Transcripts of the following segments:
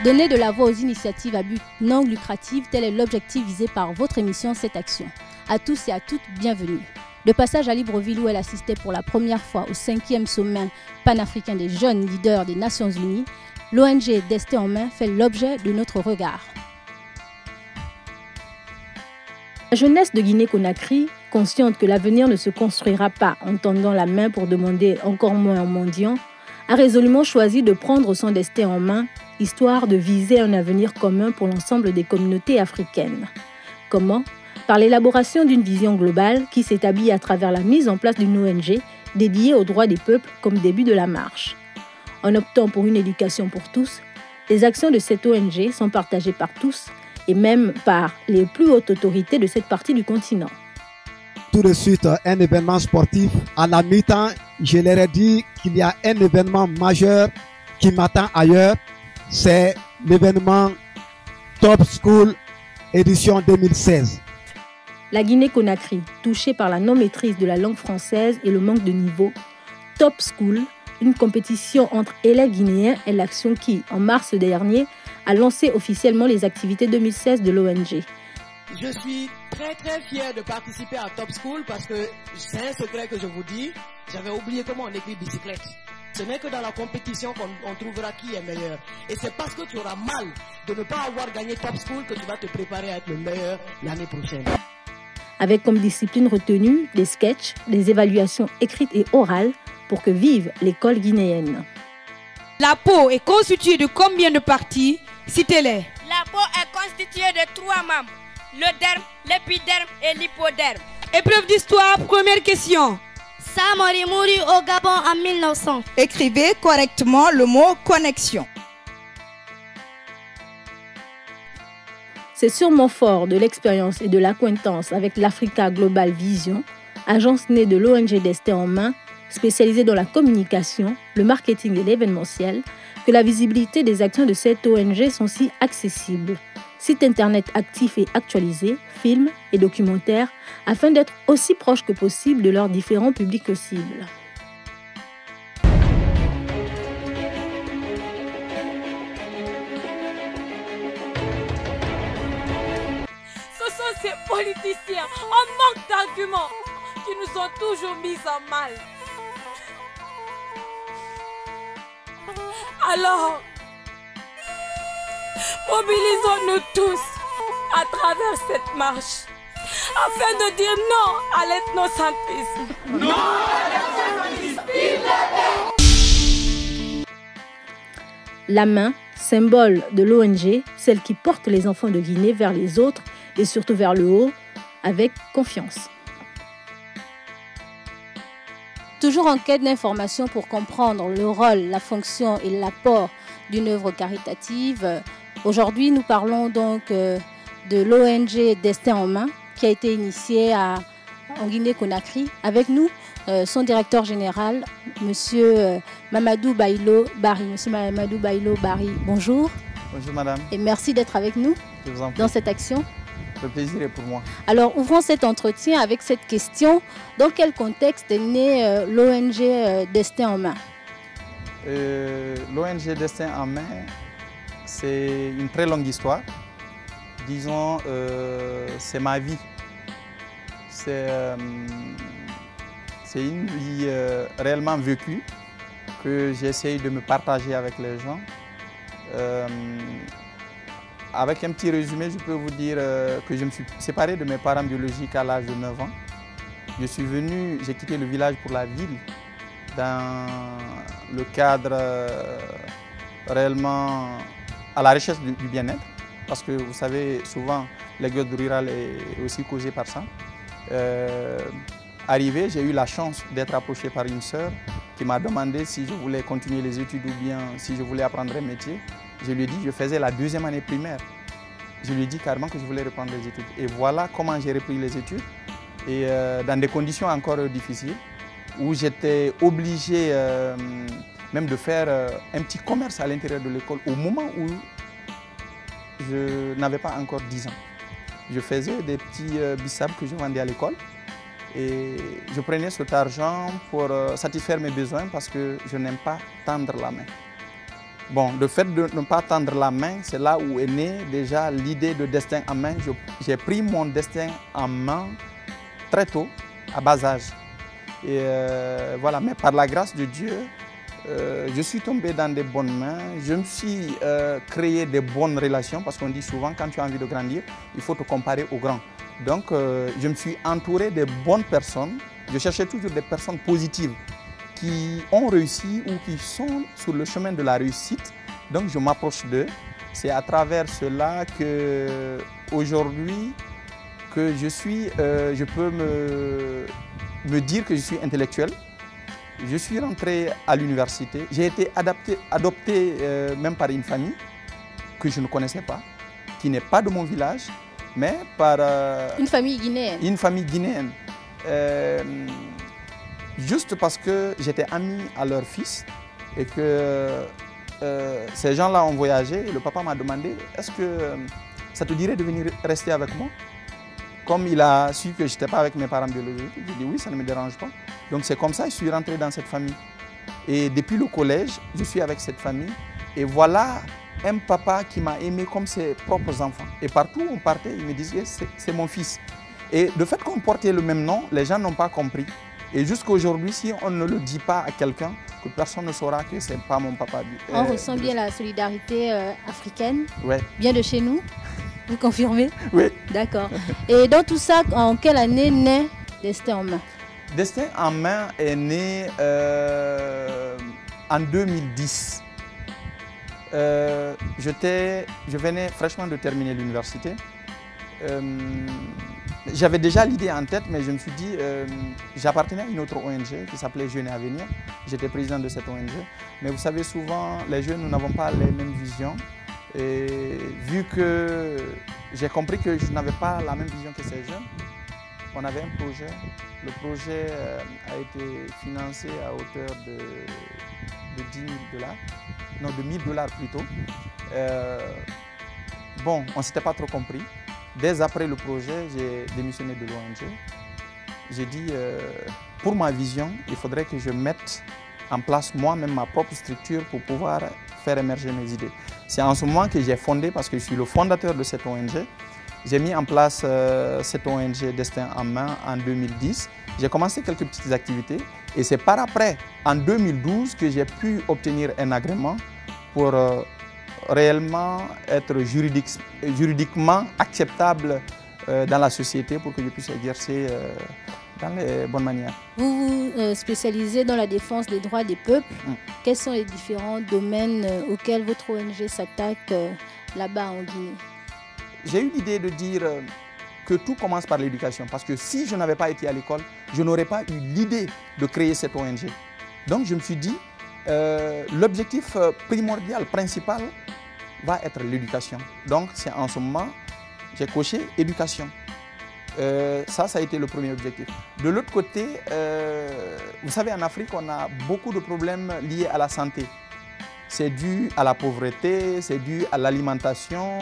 Donner de la voix aux initiatives à but non lucratif, tel est l'objectif visé par votre émission Cette Action. À tous et à toutes, bienvenue. De passage à Libreville où elle assistait pour la première fois au 5e sommet panafricain des jeunes leaders des Nations Unies, l'ONG Destin en main fait l'objet de notre regard. La jeunesse de Guinée-Conakry, consciente que l'avenir ne se construira pas en tendant la main pour demander encore moins aux mendiants, a résolument choisi de prendre son destin en main, histoire de viser un avenir commun pour l'ensemble des communautés africaines. Comment ? Par l'élaboration d'une vision globale qui s'établit à travers la mise en place d'une ONG dédiée aux droits des peuples comme début de la marche. En optant pour une éducation pour tous, les actions de cette ONG sont partagées par tous et même par les plus hautes autorités de cette partie du continent. Tout de suite, un événement sportif. À la mi-temps, je leur ai dit qu'il y a un événement majeur qui m'attend ailleurs. C'est l'événement Top School édition 2016. La Guinée-Conakry, touchée par la non-maîtrise de la langue française et le manque de niveau, Top School, une compétition entre élèves guinéens, est l'action qui, en mars dernier, a lancé officiellement les activités 2016 de l'ONG. Je suis très fier de participer à Top School parce que c'est un secret que je vous dis, j'avais oublié comment on écrit bicyclette. Ce n'est que dans la compétition qu'on trouvera qui est meilleur. Et c'est parce que tu auras mal de ne pas avoir gagné Top School que tu vas te préparer à être le meilleur l'année prochaine. Avec comme discipline retenue des sketchs, des évaluations écrites et orales pour que vive l'école guinéenne. La peau est constituée de combien de parties? Citez-les. La peau est constituée de 3 membres. Le derme, l'épiderme et l'hypoderme. Épreuve d'histoire, première question. Samori mourut au Gabon en 1900. Écrivez correctement le mot connexion. C'est sûrement fort de l'expérience et de l'acquaintance avec l'Africa Global Vision, agence née de l'ONG Destin en main, spécialisée dans la communication, le marketing et l'événementiel, que la visibilité des actions de cette ONG sont si accessibles. Site internet actif et actualisé, films et documentaires, afin d'être aussi proches que possible de leurs différents publics cibles. Ce sont ces politiciens en manque d'arguments qui nous ont toujours mis en mal. Alors, mobilisons-nous tous à travers cette marche afin de dire non à l'ethnocentrisme. Non à l'ethnocentrisme. La main, symbole de l'ONG, celle qui porte les enfants de Guinée vers les autres et surtout vers le haut, avec confiance. Toujours en quête d'informations pour comprendre le rôle, la fonction et l'apport d'une œuvre caritative, aujourd'hui nous parlons donc de l'ONG Destin en main qui a été initiée en Guinée-Conakry. Avec nous, son directeur général, M. Mamadou Bailo Bari. Monsieur Mamadou Bailo Bari, bonjour. Bonjour madame. Et merci d'être avec nous dans cette action. Le plaisir est pour moi. Alors, ouvrons cet entretien avec cette question. Dans quel contexte est née l'ONG Destin en main? L'ONG Destin en main, c'est une très longue histoire. Disons, c'est ma vie. C'est une vie réellement vécue que j'essaye de me partager avec les gens. Avec un petit résumé, je peux vous dire que je me suis séparé de mes parents biologiques à l'âge de 9 ans. J'ai quitté le village pour la ville dans le cadre réellement à la recherche du bien-être. Parce que vous savez, souvent, l'exode rural est aussi causé par ça. Arrivé, j'ai eu la chance d'être approché par une sœur qui m'a demandé si je voulais continuer les études ou bien si je voulais apprendre un métier. Je lui ai dit que je faisais la 2e année primaire. Je lui ai dit carrément que je voulais reprendre les études. Et voilà comment j'ai repris les études. Et dans des conditions encore difficiles, où j'étais obligé même de faire un petit commerce à l'intérieur de l'école au moment où je n'avais pas encore 10 ans. Je faisais des petits bissap que je vendais à l'école. Et je prenais cet argent pour satisfaire mes besoins parce que je n'aime pas tendre la main. Bon, le fait de ne pas tendre la main, c'est là où est née déjà l'idée de destin en main. J'ai pris mon destin en main très tôt, à bas âge. Et voilà, mais par la grâce de Dieu, je suis tombé dans des bonnes mains. Je me suis créé des bonnes relations parce qu'on dit souvent, quand tu as envie de grandir, il faut te comparer aux grands. Donc, je me suis entouré de bonnes personnes. Je cherchais toujours des personnes positives qui ont réussi ou qui sont sur le chemin de la réussite. Donc je m'approche d'eux. C'est à travers cela que aujourd'hui que je peux me dire que je suis intellectuel. Je suis rentré à l'université. J'ai été adopté même par une famille que je ne connaissais pas, qui n'est pas de mon village, mais par... une famille guinéenne. Une famille guinéenne. Juste parce que j'étais ami à leur fils et que ces gens-là ont voyagé, et le papa m'a demandé « Est-ce que ça te dirait de venir rester avec moi ?» Comme il a su que je n'étais pas avec mes parents biologiques, j'ai dit « Oui, ça ne me dérange pas ». Donc c'est comme ça que je suis rentré dans cette famille. Et depuis le collège, je suis avec cette famille. Et voilà un papa qui m'a aimé comme ses propres enfants. Et partout où on partait, il me disait « C'est mon fils ». Et le fait qu'on portait le même nom, les gens n'ont pas compris. Et jusqu'à aujourd'hui, si on ne le dit pas à quelqu'un, que personne ne saura que ce n'est pas mon papa. On ressent bien la solidarité africaine, ouais. Bien de chez nous, vous confirmez? Oui. D'accord. Et dans tout ça, en quelle année naît Destin en main? Destin en main est né en 2010. Je venais fraîchement de terminer l'université. J'avais déjà l'idée en tête, mais je me suis dit, j'appartenais à une autre ONG qui s'appelait Jeunes et Avenir. J'étais président de cette ONG. Mais vous savez, souvent, les jeunes, nous n'avons pas les mêmes visions. Et vu que j'ai compris que je n'avais pas la même vision que ces jeunes, on avait un projet. Le projet a été financé à hauteur de 10 000 $, non, de 1 000 $ plutôt. Bon, on ne s'était pas trop compris. Dès après le projet, j'ai démissionné de l'ONG. J'ai dit, pour ma vision, il faudrait que je mette en place moi-même ma propre structure pour pouvoir faire émerger mes idées. C'est en ce moment que j'ai fondé, parce que je suis le fondateur de cette ONG. J'ai mis en place cette ONG Destin en main en 2010. J'ai commencé quelques petites activités et c'est par après, en 2012, que j'ai pu obtenir un agrément pour réellement être juridiquement acceptable dans la société pour que je puisse exercer dans les bonnes manières. Vous vous spécialisez dans la défense des droits des peuples. Quels sont les différents domaines auxquels votre ONG s'attaque là-bas en Guinée? J'ai eu l'idée de dire que tout commence par l'éducation, parce que si je n'avais pas été à l'école, je n'aurais pas eu l'idée de créer cette ONG. Donc je me suis dit, l'objectif primordial, principal, va être l'éducation. Donc c'est en ce moment, j'ai coché éducation. Ça a été le premier objectif. De l'autre côté, vous savez, en Afrique, on a beaucoup de problèmes liés à la santé. C'est dû à la pauvreté, c'est dû à l'alimentation,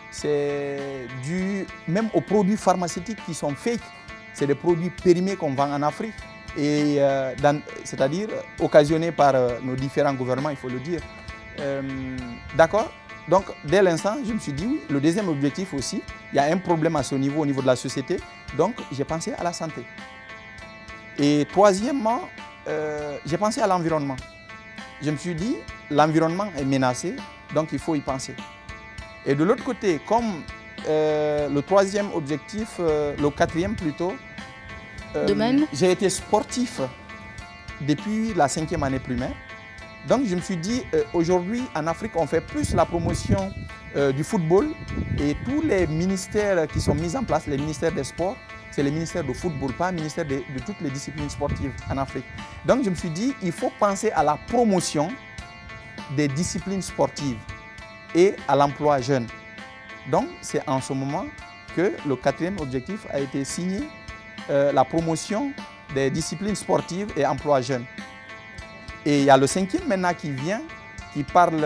c'est dû même aux produits pharmaceutiques qui sont fake. C'est des produits périmés qu'on vend en Afrique, c'est-à-dire occasionnés par nos différents gouvernements, il faut le dire. D'accord? Donc, dès l'instant, je me suis dit, oui, le deuxième objectif aussi, il y a un problème à ce niveau, au niveau de la société. Donc, j'ai pensé à la santé. Et troisièmement, j'ai pensé à l'environnement. Je me suis dit, l'environnement est menacé, donc il faut y penser. Et de l'autre côté, comme le troisième objectif, le quatrième plutôt, j'ai été sportif depuis la 5e année primaire. Donc je me suis dit, aujourd'hui en Afrique, on fait plus la promotion du football et tous les ministères qui sont mis en place, les ministères des sports, c'est les ministères de football, pas le ministère de toutes les disciplines sportives en Afrique. Donc je me suis dit, il faut penser à la promotion des disciplines sportives et à l'emploi jeune. Donc c'est en ce moment que le quatrième objectif a été signé, la promotion des disciplines sportives et emploi jeune. Et il y a le 5e maintenant qui vient, qui parle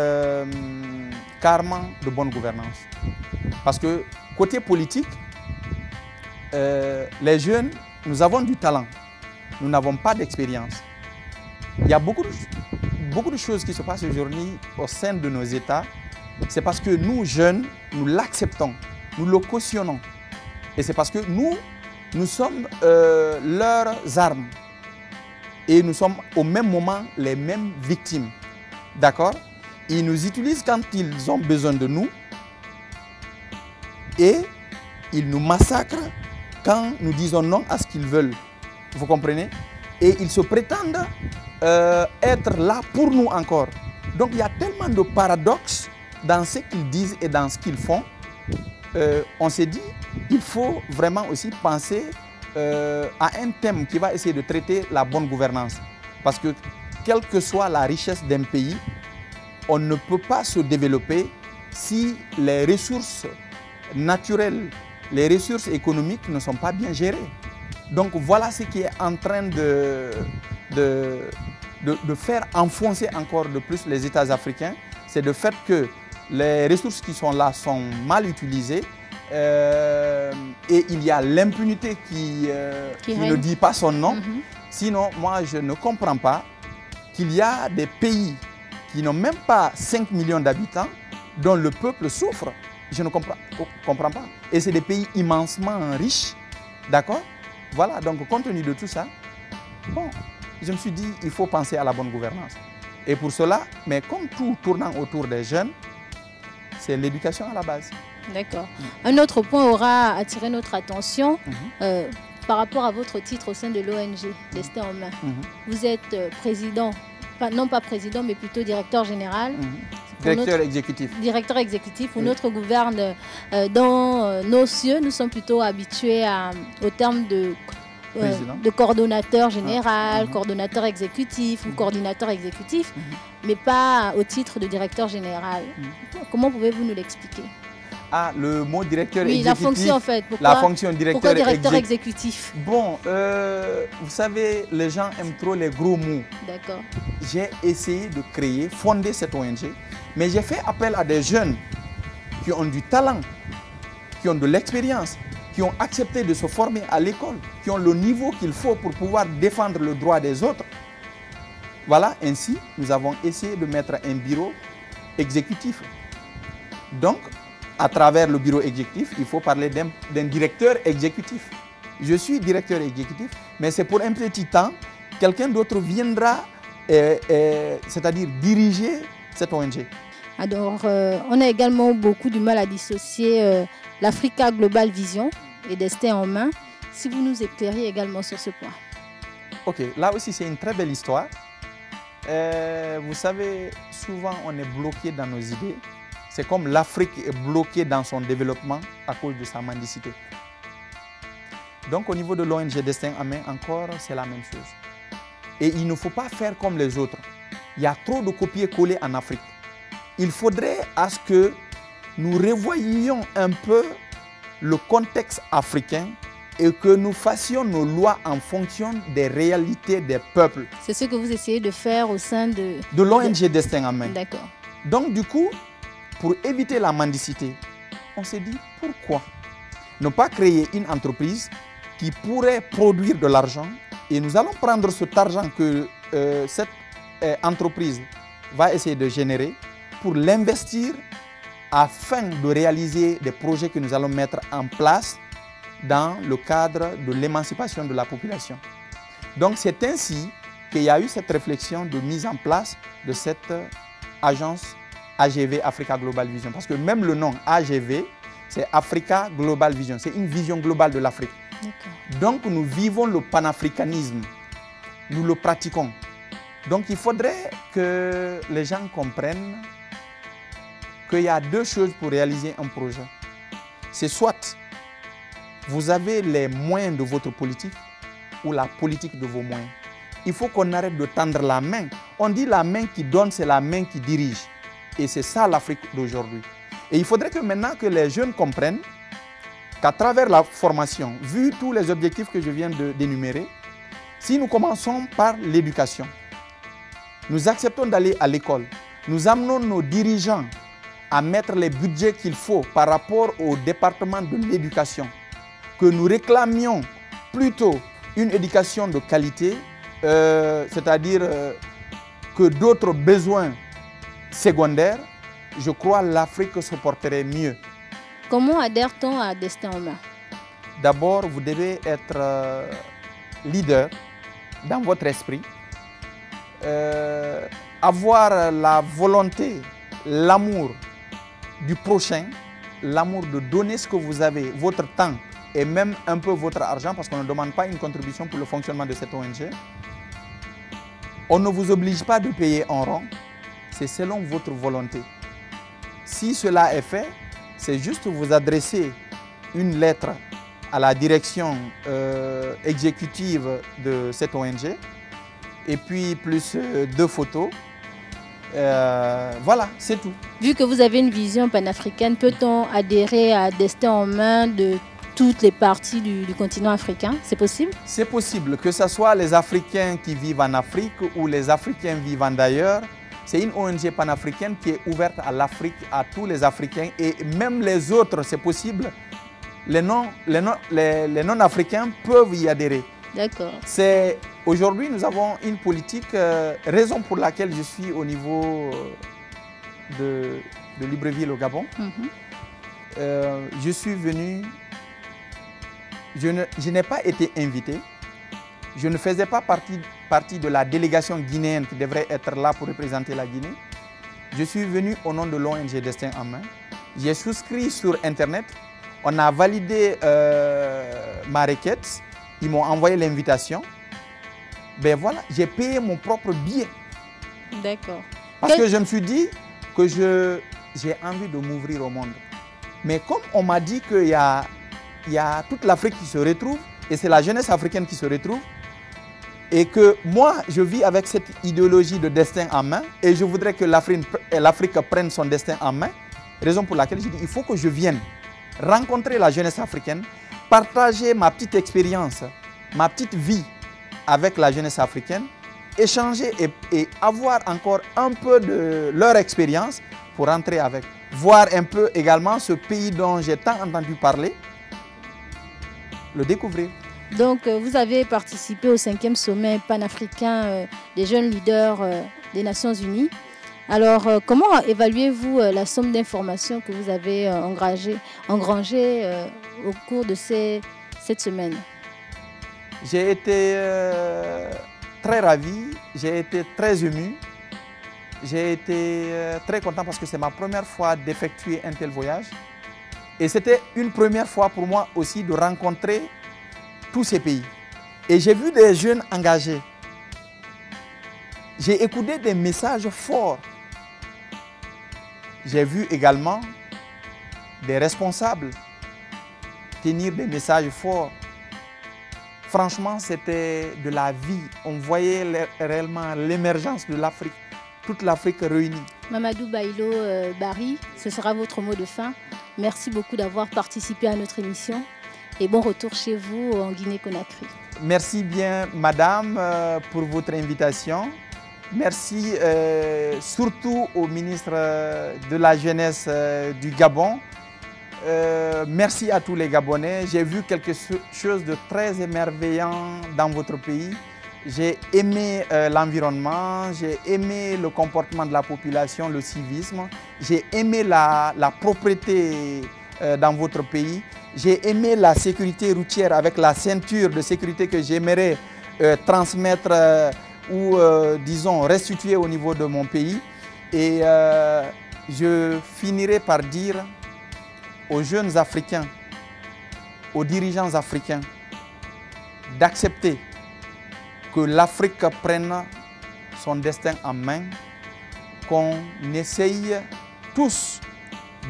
carrément de bonne gouvernance. Parce que côté politique, les jeunes, nous avons du talent, nous n'avons pas d'expérience. Il y a beaucoup beaucoup de choses qui se passent aujourd'hui au sein de nos États, c'est parce que nous, jeunes, nous l'acceptons, nous le cautionnons. Et c'est parce que nous sommes leurs armes. Et nous sommes au même moment les mêmes victimes. D'accord? Ils nous utilisent quand ils ont besoin de nous. Et ils nous massacrent quand nous disons non à ce qu'ils veulent. Vous comprenez? Et ils se prétendent être là pour nous encore. Donc il y a tellement de paradoxes dans ce qu'ils disent et dans ce qu'ils font. On s'est dit, il faut vraiment aussi penser à un thème qui va essayer de traiter la bonne gouvernance. Parce que quelle que soit la richesse d'un pays, on ne peut pas se développer si les ressources naturelles, les ressources économiques ne sont pas bien gérées. Donc voilà ce qui est en train de faire enfoncer encore de plus les États africains. C'est le fait que les ressources qui sont là sont mal utilisées et il y a l'impunité qui ne dit pas son nom. Sinon, moi, je ne comprends pas qu'il y a des pays qui n'ont même pas 5 millions d'habitants dont le peuple souffre. Je ne comprends pas. Et c'est des pays immensement riches. D'accord? Voilà, donc compte tenu de tout ça, bon, je me suis dit, il faut penser à la bonne gouvernance. Et pour cela, mais comme tout tournant autour des jeunes, c'est l'éducation à la base. D'accord. Un autre point aura attiré notre attention par rapport à votre titre au sein de l'ONG, Destin en main. Vous êtes président, non pas président, mais plutôt directeur général. Directeur exécutif. Directeur exécutif. Pour notre gouverne, dans nos cieux, nous sommes plutôt habitués au terme de coordonnateur général, coordonnateur exécutif ou coordinateur exécutif, mais pas au titre de directeur général. Comment pouvez-vous nous l'expliquer? Ah, le mot directeur exécutif. Oui, la fonction en fait. La fonction directeur exécutif. Bon, vous savez, les gens aiment trop les gros mots. D'accord. J'ai essayé de fonder cette ONG, mais j'ai fait appel à des jeunes qui ont du talent, qui ont de l'expérience, qui ont accepté de se former à l'école, qui ont le niveau qu'il faut pour pouvoir défendre le droit des autres. Voilà, ainsi, nous avons essayé de mettre un bureau exécutif. Donc, à travers le bureau exécutif, il faut parler d'un directeur exécutif. Je suis directeur exécutif, mais c'est pour un petit temps, quelqu'un d'autre viendra, c'est-à-dire diriger cette ONG. Alors, on a également beaucoup du mal à dissocier l'Africa Global Vision et Destin en main. Si vous nous éclairiez également sur ce point. Ok, là aussi c'est une très belle histoire. Vous savez, souvent on est bloqué dans nos idées. C'est comme l'Afrique est bloquée dans son développement à cause de sa mendicité. Donc au niveau de l'ONG Destin en main, encore, c'est la même chose. Et il ne faut pas faire comme les autres. Il y a trop de copier-coller en Afrique. Il faudrait à ce que nous revoyions un peu le contexte africain et que nous fassions nos lois en fonction des réalités des peuples. C'est ce que vous essayez de faire au sein de l'ONG Destin en main. D'accord. Donc du coup, pour éviter la mendicité, on s'est dit pourquoi ne pas créer une entreprise qui pourrait produire de l'argent et nous allons prendre cet argent que cette entreprise va essayer de générer pour l'investir afin de réaliser des projets que nous allons mettre en place dans le cadre de l'émancipation de la population. Donc c'est ainsi qu'il y a eu cette réflexion de mise en place de cette agence AGV, Africa Global Vision. Parce que même le nom AGV, c'est Africa Global Vision. C'est une vision globale de l'Afrique. Donc nous vivons le panafricanisme. Nous le pratiquons. Donc il faudrait que les gens comprennent qu'il y a deux choses pour réaliser un projet. C'est soit vous avez les moyens de votre politique ou la politique de vos moyens. Il faut qu'on arrête de tendre la main. On dit la main qui donne, c'est la main qui dirige. Et c'est ça l'Afrique d'aujourd'hui. Et il faudrait que maintenant que les jeunes comprennent qu'à travers la formation, vu tous les objectifs que je viens d'énumérer, si nous commençons par l'éducation, nous acceptons d'aller à l'école, nous amenons nos dirigeants à mettre les budgets qu'il faut par rapport au département de l'éducation, que nous réclamions plutôt une éducation de qualité, c'est-à-dire que d'autres besoins secondaires, je crois que l'Afrique se porterait mieux. Comment adhère-t-on à Destin en main? D'abord, vous devez être leader dans votre esprit, avoir la volonté, l'amour du prochain, l'amour de donner ce que vous avez, votre temps et même un peu votre argent, parce qu'on ne demande pas une contribution pour le fonctionnement de cette ONG. On ne vous oblige pas de payer en rond, c'est selon votre volonté. Si cela est fait, c'est juste vous adresser une lettre à la direction exécutive de cette ONG et puis plus 2 photos. Voilà, c'est tout. Vu que vous avez une vision panafricaine, peut-on adhérer à Destin en main de toutes les parties du continent africain? C'est possible? C'est possible, que ce soit les Africains qui vivent en Afrique ou les Africains vivant d'ailleurs. C'est une ONG panafricaine qui est ouverte à l'Afrique, à tous les Africains et même les autres, c'est possible. Les non-africains peuvent y adhérer. D'accord. Aujourd'hui, nous avons une politique, raison pour laquelle je suis au niveau de Libreville au Gabon. Je suis venu, je n'ai pas été invité, je ne faisais pas partie de la délégation guinéenne qui devrait être là pour représenter la Guinée. Je suis venu au nom de l'ONG Destin en main. J'ai souscrit sur Internet. On a validé ma requête. Ils m'ont envoyé l'invitation. Ben voilà, j'ai payé mon propre billet. D'accord. Parce que je me suis dit que j'ai envie de m'ouvrir au monde. Mais comme on m'a dit qu'il y a toute l'Afrique qui se retrouve, et c'est la jeunesse africaine qui se retrouve, et que moi, je vis avec cette idéologie de destin en main, et je voudrais que l'Afrique prenne son destin en main, raison pour laquelle j'ai dit il faut que je vienne rencontrer la jeunesse africaine, partager ma petite expérience, ma petite vie avec la jeunesse africaine, échanger et avoir encore un peu de leur expérience pour rentrer avec. Voir un peu également ce pays dont j'ai tant entendu parler, le découvrir. Donc, vous avez participé au 5e sommet panafricain des jeunes leaders des Nations Unies. Alors, comment évaluez-vous la somme d'informations que vous avez engrangée au cours de cette semaine? J'ai été très ravi, j'ai été très ému, j'ai été très content parce que c'est ma première fois d'effectuer un tel voyage. Et c'était une première fois pour moi aussi de rencontrer tous ces pays. Et j'ai vu des jeunes engagés. J'ai écouté des messages forts. J'ai vu également des responsables tenir des messages forts. Franchement, c'était de la vie. On voyait réellement l'émergence de l'Afrique, toute l'Afrique réunie. Mamadou Bailo Barry, ce sera votre mot de fin. Merci beaucoup d'avoir participé à notre émission et bon retour chez vous en Guinée-Conakry. Merci bien, madame, pour votre invitation. Merci surtout au ministre de la Jeunesse du Gabon. Merci à tous les Gabonais. J'ai vu quelque chose de très émerveillant dans votre pays. J'ai aimé l'environnement, j'ai aimé le comportement de la population, le civisme. J'ai aimé la propreté dans votre pays. J'ai aimé la sécurité routière avec la ceinture de sécurité que j'aimerais transmettre ou, disons, restituer au niveau de mon pays. Et je finirai par dire aux jeunes Africains, aux dirigeants africains, d'accepter que l'Afrique prenne son destin en main, qu'on essaye tous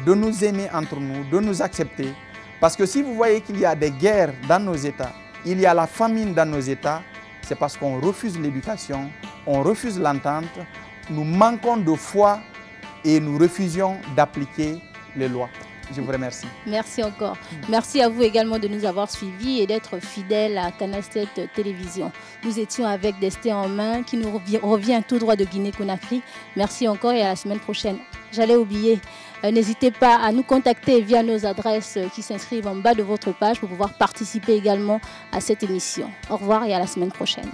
de nous aimer entre nous, de nous accepter. Parce que si vous voyez qu'il y a des guerres dans nos États, il y a la famine dans nos États, c'est parce qu'on refuse l'éducation, on refuse l'entente, nous manquons de foi et nous refusions d'appliquer les lois. Je vous remercie. Merci encore. Merci à vous également de nous avoir suivis et d'être fidèles à Canal 7 Télévision. Nous étions avec Destin en main qui nous revient tout droit de Guinée-Conakry. Merci encore et à la semaine prochaine. J'allais oublier, n'hésitez pas à nous contacter via nos adresses qui s'inscrivent en bas de votre page pour pouvoir participer également à cette émission. Au revoir et à la semaine prochaine.